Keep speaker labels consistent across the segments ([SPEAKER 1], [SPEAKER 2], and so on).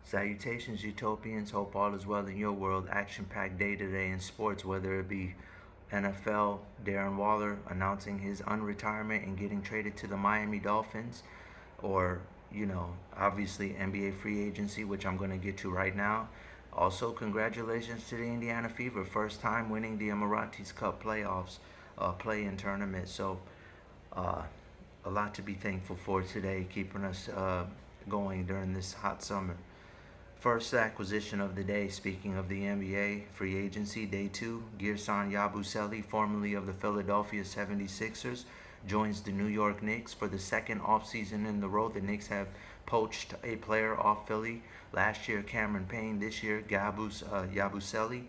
[SPEAKER 1] Salutations, Utopians. Hope all is well in your world. Action-packed day today in sports, whether it be NFL, Darren Waller announcing his unretirement and getting traded to the Miami Dolphins, or, obviously NBA free agency, which I'm going to get to right now. Also, congratulations to the Indiana Fever, first time winning the Emiratis Cup playoffs, play-in tournament. So, uh, a lot to be thankful for today, keeping us going during this hot summer. First acquisition of the day, speaking of the NBA free agency, day two, Gerson Yabusele, formerly of the Philadelphia 76ers, joins the New York Knicks for the second offseason in a row. The Knicks have poached a player off Philly. Last year, Cameron Payne. This year, Yabusele.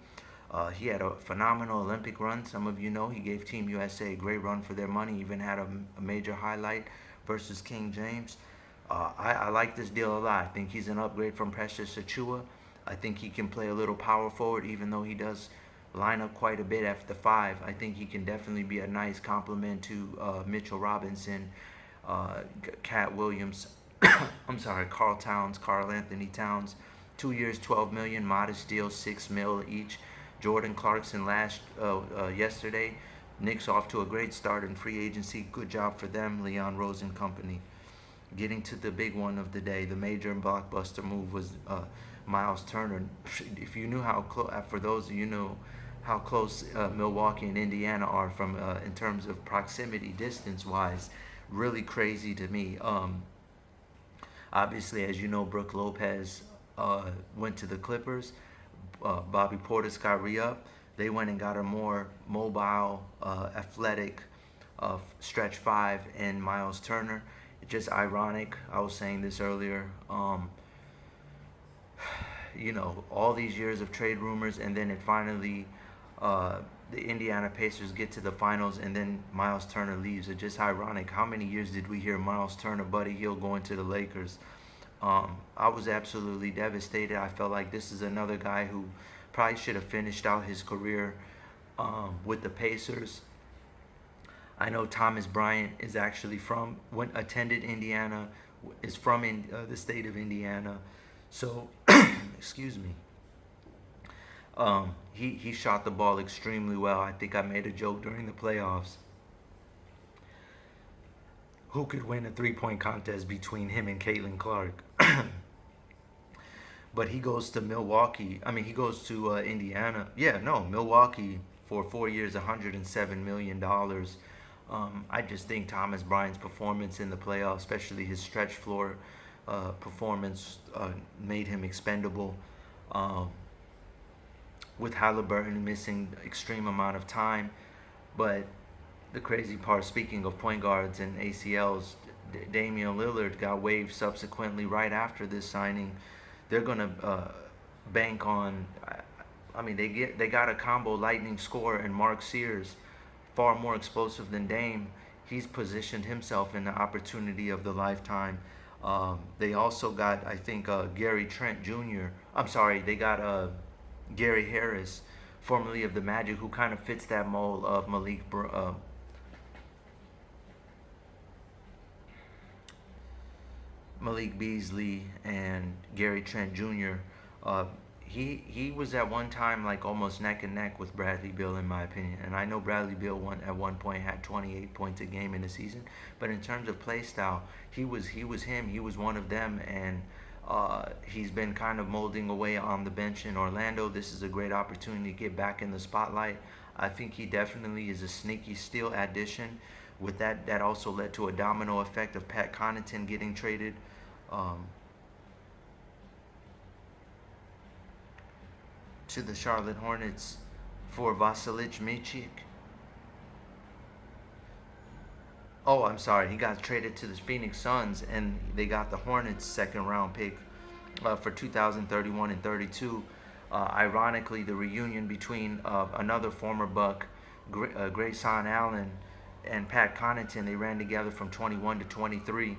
[SPEAKER 1] He had a phenomenal Olympic run. Some of you know he gave Team USA a great run for their money, even had a major highlight versus King James. I like this deal a lot. I think he's an upgrade from Precious Achiuwa. I think he can play a little power forward, even though he does line up quite a bit after the five. I think he can definitely be a nice complement to Mitchell Robinson, Cat Williams. I'm sorry, Carl Anthony Towns. 2 years, 12 million, modest deal, 6 mil each. Jordan Clarkson yesterday. Knicks off to a great start in free agency. Good job for them, Leon Rose and company. Getting to the big one of the day, the major and blockbuster move was Miles Turner. If you knew how close, for those of you know how close Milwaukee and Indiana are from in terms of proximity, distance-wise, really crazy to me. Obviously, as you know, Brooke Lopez went to the Clippers. Bobby Portis got re-up. They went and got a more mobile, athletic stretch five in Miles Turner. It's just ironic. I was saying this earlier. All these years of trade rumors, and then it finally, the Indiana Pacers get to the finals, and then Miles Turner leaves. It's just ironic. How many years did we hear Miles Turner, Buddy Hield going to the Lakers? I was absolutely devastated. I felt like this is another guy who probably should have finished out his career with the Pacers. I know Thomas Bryant is actually attended Indiana, is from the state of Indiana. So, excuse me. He shot the ball extremely well. I think I made a joke during the playoffs. Who could win a three-point contest between him and Caitlin Clark? But he goes to Milwaukee. I mean, he goes to Indiana. Yeah, no, Milwaukee for 4 years, $107 million. I just think Thomas Bryant's performance in the playoffs, especially his stretch floor performance, made him expendable. With Halliburton missing extreme amount of time, but the crazy part, speaking of point guards and ACLs, Damian Lillard got waived subsequently right after this signing. They're gonna bank on. I mean, they got a combo lightning scorer and Mark Sears, far more explosive than Dame. He's positioned himself in the opportunity of the lifetime. They also got, I think, Gary Trent Jr. I'm sorry, they got Gary Harris, formerly of the Magic, who kind of fits that mold of Malik Beasley and Gary Trent Jr. He was at one time like almost neck and neck with Bradley Beal, in my opinion. And I know Bradley Beal at one point had 28 points a game in the season, but in terms of play style, he was him. He was one of them, and he's been kind of molding away on the bench in Orlando. This is a great opportunity to get back in the spotlight. I think he definitely is a sneaky steal addition. With that also led to a domino effect of Pat Connaughton getting traded um, to the Charlotte Hornets for Vasilij Micic. Oh, I'm sorry. He got traded to the Phoenix Suns, and they got the Hornets' second-round pick for 2031 and 32. Ironically, the reunion between another former Buck, Grayson Allen, and Pat Connaughton, they ran together from 21 to 23,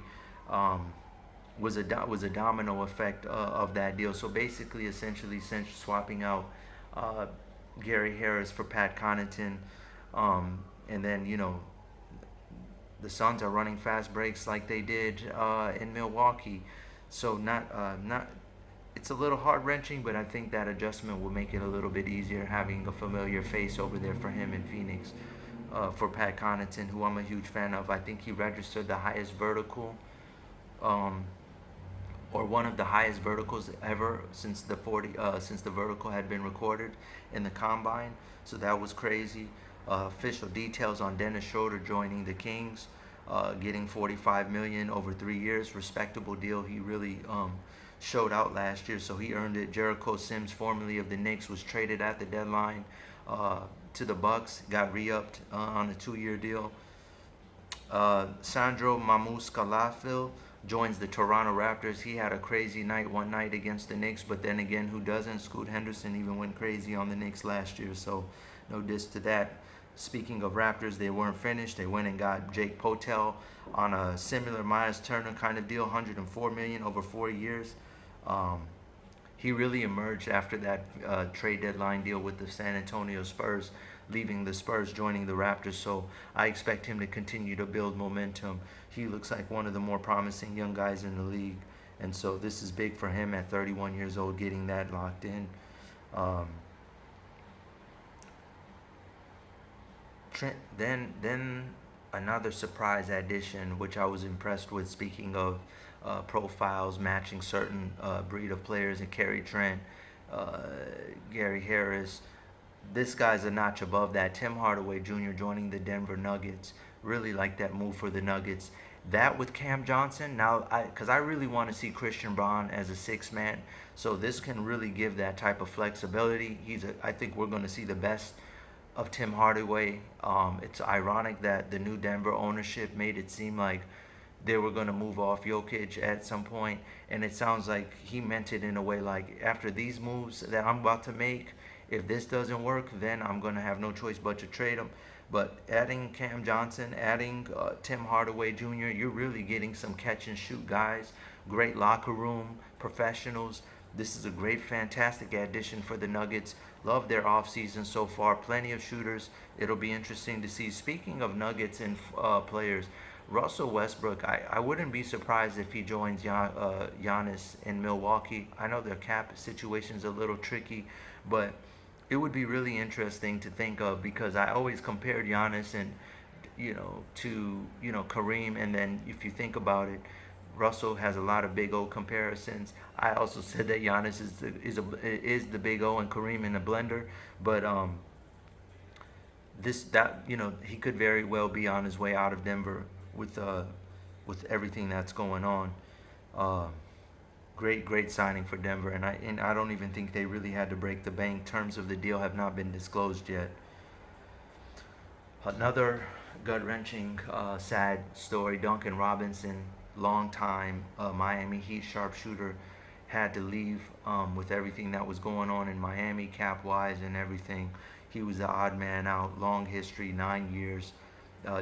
[SPEAKER 1] was a domino effect of that deal. So basically, essentially, swapping out Gary Harris for Pat Connaughton, and then the Suns are running fast breaks like they did in Milwaukee. So not it's a little heart wrenching, but I think that adjustment will make it a little bit easier having a familiar face over there for him in Phoenix. For Pat Connaughton, who I'm a huge fan of, I think he registered the highest vertical, um, or one of the highest verticals ever since since the vertical had been recorded in the combine. So that was crazy. Official details on Dennis Schroeder joining the Kings, getting 45 million over 3 years, respectable deal. He really showed out last year, so he earned it. Jericho Sims, formerly of the Knicks, was traded at the deadline to the Bucks, got re-upped on a 2-year deal. Sandro Mamuscalafil joins the Toronto Raptors. He had a crazy night one night against the Knicks, but then again, who doesn't? Scoot Henderson even went crazy on the Knicks last year, so no diss to that. Speaking of Raptors, they weren't finished. They went and got Jake Potel on a similar Myles Turner kind of deal, 104 million over 4 years. Um, he really emerged after that trade deadline deal with the San Antonio Spurs, leaving the Spurs, joining the Raptors. So I expect him to continue to build momentum. He looks like one of the more promising young guys in the league. And so this is big for him at 31 years old, getting that locked in. Um, then another surprise addition, which I was impressed with. Speaking of profiles matching certain breed of players, and Kerry Trent, uh, Gary Harris. This guy's a notch above that. Tim Hardaway Jr. joining the Denver Nuggets. Really like that move for the Nuggets. That with Cam Johnson now, because I really want to see Christian Braun as a six man. So this can really give that type of flexibility. I think we're going to see the best of Tim Hardaway. It's ironic that the new Denver ownership made it seem like they were going to move off Jokic at some point, and it sounds like he meant it in a way like, after these moves that I'm about to make, if this doesn't work, then I'm going to have no choice but to trade him. But adding Cam Johnson, adding Tim Hardaway Jr., you're really getting some catch and shoot guys, great locker room professionals. This is a great, fantastic addition for the Nuggets. Love their offseason so far. Plenty of shooters. It'll be interesting to see. Speaking of Nuggets and players, Russell Westbrook, I wouldn't be surprised if he joins Giannis in Milwaukee. I know their cap situation's a little tricky, but it would be really interesting to think of, because I always compared Giannis and to Kareem, and then if you think about it, Russell has a lot of big O comparisons. I also said that Giannis is the big O and Kareem in a blender, but he could very well be on his way out of Denver with everything that's going on. Uh, great signing for Denver, and I don't even think they really had to break the bank. Terms of the deal have not been disclosed yet. Another gut-wrenching, sad story: Duncan Robinson, longtime Miami Heat sharpshooter, had to leave with everything that was going on in Miami, cap-wise and everything. He was the odd man out. Long history, 9 years.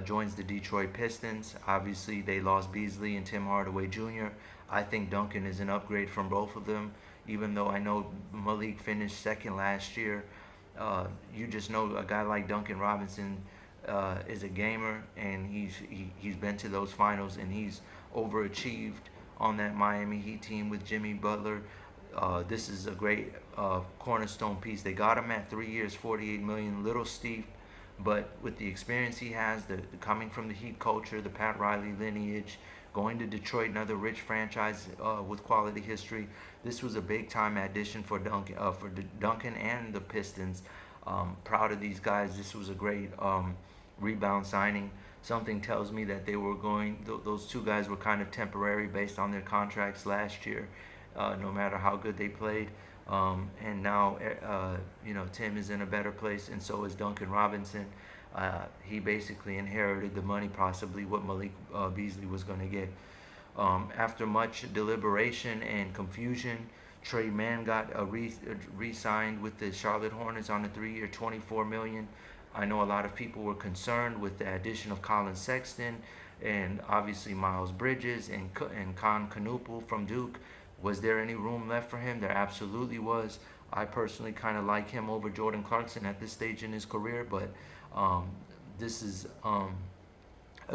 [SPEAKER 1] Joins the Detroit Pistons. Obviously, they lost Beasley and Tim Hardaway Jr. I think Duncan is an upgrade from both of them, even though I know Malik finished second last year. You just know a guy like Duncan Robinson is a gamer, and he's been to those finals, and he's overachieved on that Miami Heat team with Jimmy Butler. This is a great cornerstone piece. They got him at 3 years, 48 million. Little steep, but with the experience he has, the coming from the Heat culture, the Pat Riley lineage, going to Detroit, another rich franchise with quality history, this was a big time addition for Duncan and the Pistons. Proud of these guys. This was a great rebound signing. Something tells me that those two guys were kind of temporary based on their contracts last year, no matter how good they played. And now, Tim is in a better place, and so is Duncan Robinson. He basically inherited the money, possibly what Malik Beasley was going to get. After much deliberation and confusion, Trey Mann got re-signed with the Charlotte Hornets on a 3-year, $24 million. I know a lot of people were concerned with the addition of Colin Sexton and obviously Miles Bridges and Con Knuppel from Duke. Was there any room left for him? There absolutely was. I personally kind of like him over Jordan Clarkson at this stage in his career, but this is a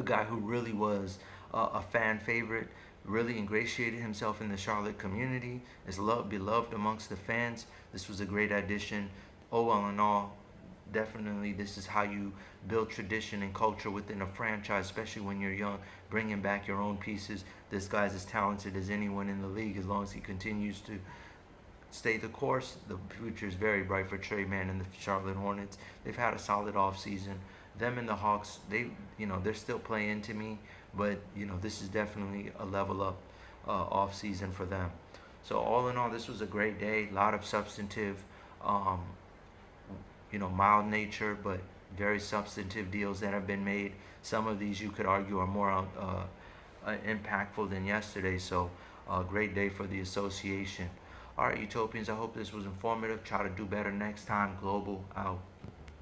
[SPEAKER 1] guy who really was a fan favorite. really ingratiated himself in the Charlotte community, is beloved amongst the fans. This was a great addition. All in all, definitely this is how you build tradition and culture within a franchise, especially when you're young, bringing back your own pieces. This guy's as talented as anyone in the league. As long as he continues to stay the course, the future is very bright for Trey Mann and the Charlotte Hornets. They've had a solid offseason. Them and the Hawks, they're still playing to me, but this is definitely a level up off season for them. So all in all, this was a great day. A lot of substantive, um, mild nature, but very substantive deals that have been made. Some of these you could argue are more impactful than yesterday. So great day for the association. All right, Utopians, I hope this was informative. Try to do better next time. Global out.